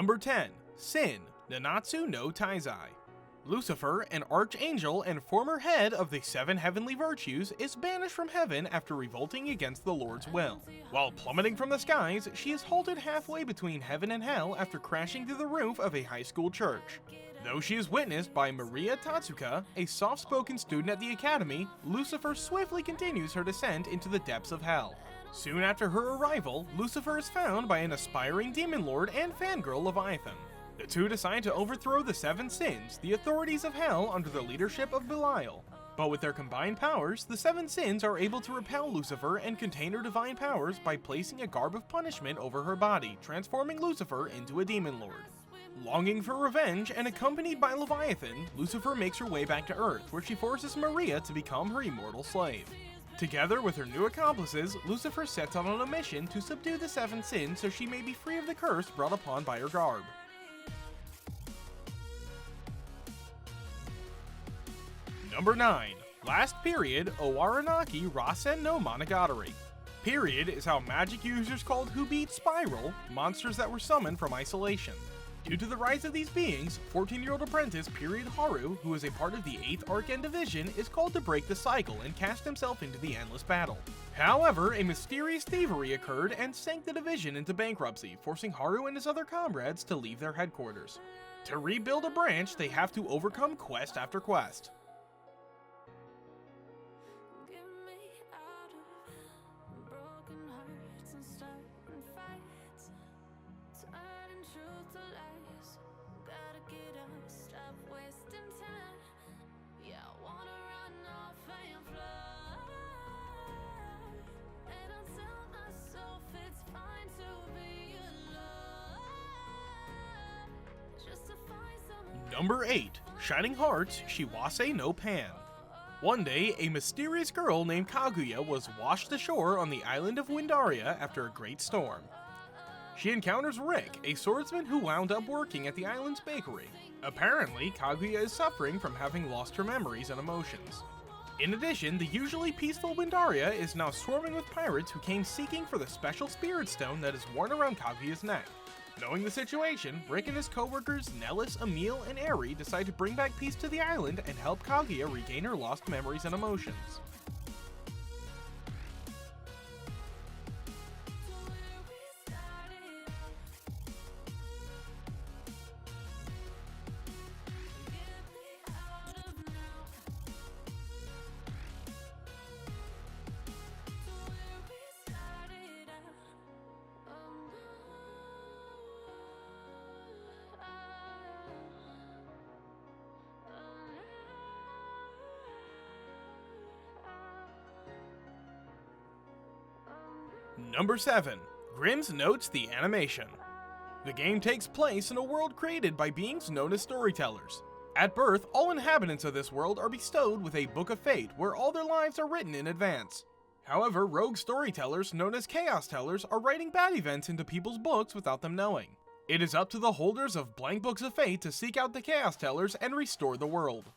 Number 10. Sin, Nanatsu no Taizai. Lucifer, an archangel and former head of the 7 heavenly virtues, is banished from heaven after revolting against the Lord's will. While plummeting from the skies, she is halted halfway between heaven and hell after crashing through the roof of a high school church. Though she is witnessed by Maria Tatsuka, a soft-spoken student at the academy, Lucifer swiftly continues her descent into the depths of hell. Soon after her arrival, Lucifer is found by an aspiring demon lord and fangirl Leviathan. The two decide to overthrow the 7 sins, the authorities of hell under the leadership of Belial. But with their combined powers, the 7 sins are able to repel Lucifer and contain her divine powers by placing a garb of punishment over her body, transforming Lucifer into a demon lord. Longing for revenge and accompanied by Leviathan, Lucifer makes her way back to Earth, where she forces Maria to become her immortal slave. Together with her new accomplices, Lucifer sets out on a mission to subdue the 7 sins so she may be free of the curse brought upon by her garb. Number 9. Last Period Owaranaki Rasen no Monogatari. Period is how magic users called who beat Spiral, monsters that were summoned from isolation. Due to the rise of these beings, 14-year-old apprentice Period Haru, who is a part of the 8th Arcane Division, is called to break the cycle and cast himself into the endless battle. However, a mysterious thievery occurred and sank the division into bankruptcy, forcing Haru and his other comrades to leave their headquarters. To rebuild a branch, they have to overcome quest after quest. Number 8. Shining Hearts Shiwase no Pan. One day, a mysterious girl named Kaguya was washed ashore on the island of Windaria after a great storm. She encounters Rick, a swordsman who wound up working at the island's bakery. Apparently, Kaguya is suffering from having lost her memories and emotions. In addition, the usually peaceful Windaria is now swarming with pirates who came seeking for the special spirit stone that is worn around Kaguya's neck. Knowing the situation, Rick and his co-workers Nellis, Emil, and Eri decide to bring back peace to the island and help Kaguya regain her lost memories and emotions. Number 7. Grimm's Notes the Animation. The game takes place in a world created by beings known as storytellers. At birth, all inhabitants of this world are bestowed with a Book of Fate where all their lives are written in advance. However, rogue storytellers known as Chaos Tellers are writing bad events into people's books without them knowing. It is up to the holders of blank books of fate to seek out the Chaos Tellers and restore the world.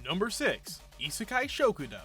Number 6. Isekai Shokudo.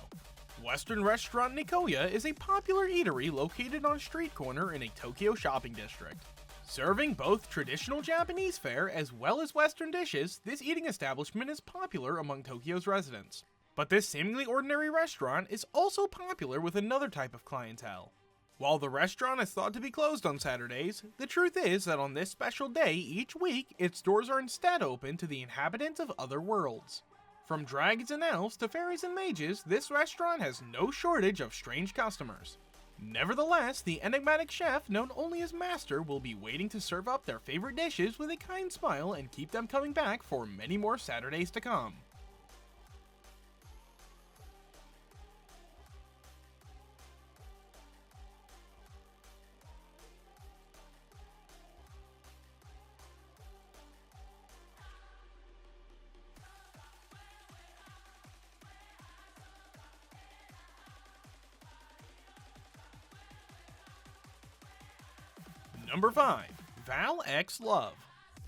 Western restaurant Nikoya is a popular eatery located on a street corner in a Tokyo shopping district. Serving both traditional Japanese fare as well as Western dishes, this eating establishment is popular among Tokyo's residents. But this seemingly ordinary restaurant is also popular with another type of clientele. While the restaurant is thought to be closed on Saturdays, the truth is that on this special day each week, its doors are instead open to the inhabitants of other worlds. From dragons and elves to fairies and mages, this restaurant has no shortage of strange customers. Nevertheless, the enigmatic chef, known only as Master, will be waiting to serve up their favorite dishes with a kind smile and keep them coming back for many more Saturdays to come. Number 5. Val X Love.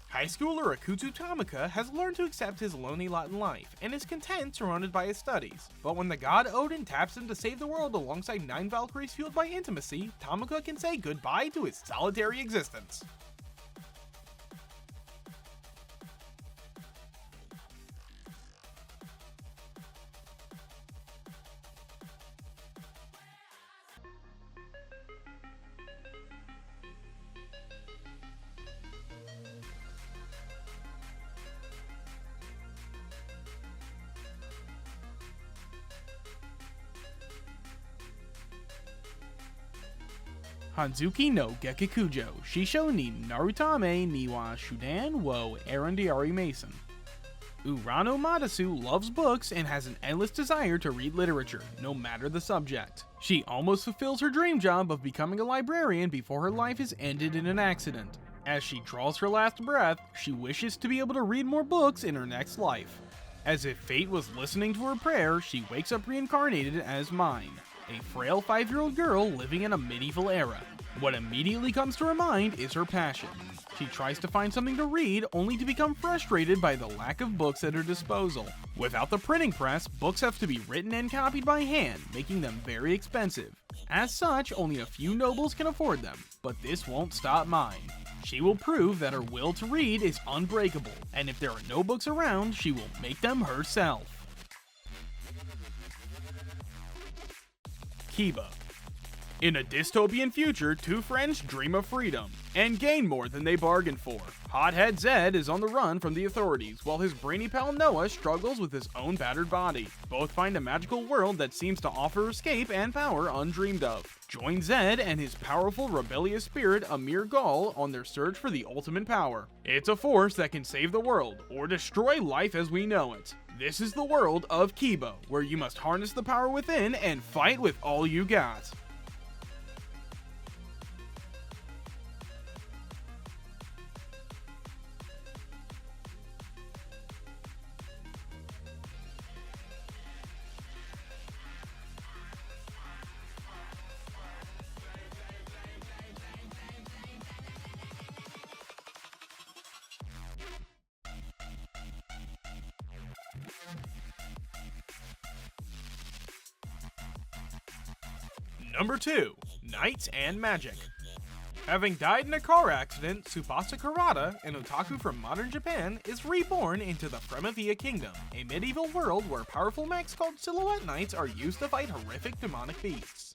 High schooler Akutu Tamaka has learned to accept his lonely lot in life and is content surrounded by his studies. But when the god Odin taps him to save the world alongside 9 Valkyries fueled by intimacy, Tamaka can say goodbye to his solitary existence. Hanzuki no Gekikujo, Shisho ni Narutame ni wa Shudan wo Arandiari Mason. Urano Madasu loves books and has an endless desire to read literature, no matter the subject. She almost fulfills her dream job of becoming a librarian before her life is ended in an accident. As she draws her last breath, she wishes to be able to read more books in her next life. As if fate was listening to her prayer, she wakes up reincarnated as Mine, a frail 5-year-old girl living in a medieval era. What immediately comes to her mind is her passion. She tries to find something to read, only to become frustrated by the lack of books at her disposal. Without the printing press, books have to be written and copied by hand, making them very expensive. As such, only a few nobles can afford them, but this won't stop Mine. She will prove that her will to read is unbreakable, and if there are no books around, she will make them herself. Kiba. In a dystopian future, 2 friends dream of freedom and gain more than they bargained for. Hothead Zed is on the run from the authorities, while his brainy pal Noah struggles with his own battered body. Both find a magical world that seems to offer escape and power undreamed of. Join Zed and his powerful rebellious spirit Amir Ghal on their search for the ultimate power. It's a force that can save the world, or destroy life as we know it. This is the world of Kiba, where you must harness the power within and fight with all you got. Number 2. Knights and Magic. Having died in a car accident, Tsubasa Kurata, an otaku from modern Japan, is reborn into the Fremavia Kingdom, a medieval world where powerful mechs called Silhouette Knights are used to fight horrific demonic beasts.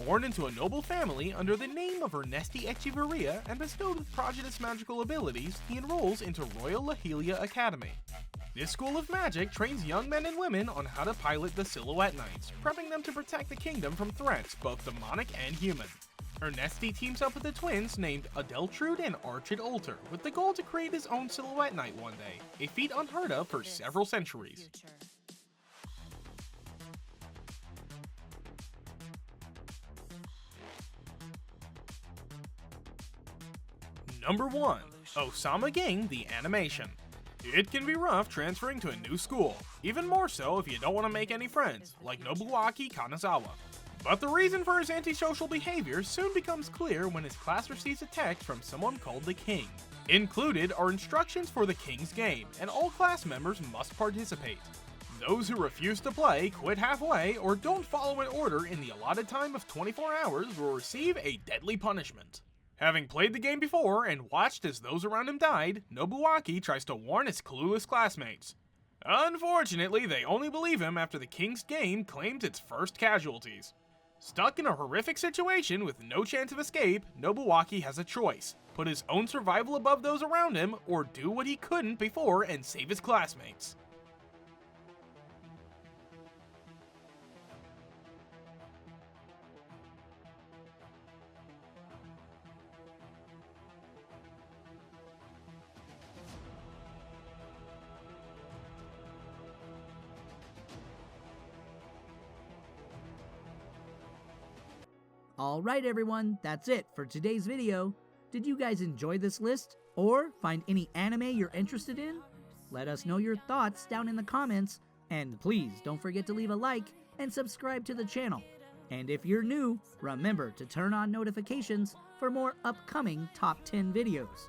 Born into a noble family under the name of Ernesti Echeverria and bestowed with prodigious magical abilities, he enrolls into Royal Lahelia Academy. This school of magic trains young men and women on how to pilot the Silhouette Knights, prepping them to protect the kingdom from threats, both demonic and human. Ernesti teams up with the twins named Adeltrude and Archid Alter, with the goal to create his own Silhouette Knight one day, a feat unheard of for several centuries. Number 1. Osama Gang the Animation. It can be rough transferring to a new school, even more so if you don't want to make any friends, like Nobuaki Kanazawa. But the reason for his antisocial behavior soon becomes clear when his class receives a text from someone called the King. Included are instructions for the King's game, and all class members must participate. Those who refuse to play, quit halfway, or don't follow an order in the allotted time of 24 hours will receive a deadly punishment. Having played the game before and watched as those around him died, Nobuaki tries to warn his clueless classmates. Unfortunately, they only believe him after the King's game claims its first casualties. Stuck in a horrific situation with no chance of escape, Nobuaki has a choice: put his own survival above those around him, or do what he couldn't before and save his classmates. Alright everyone, that's it for today's video. Did you guys enjoy this list? Or find any anime you're interested in? Let us know your thoughts down in the comments, and please don't forget to leave a like and subscribe to the channel. And if you're new, remember to turn on notifications for more upcoming top 10 videos.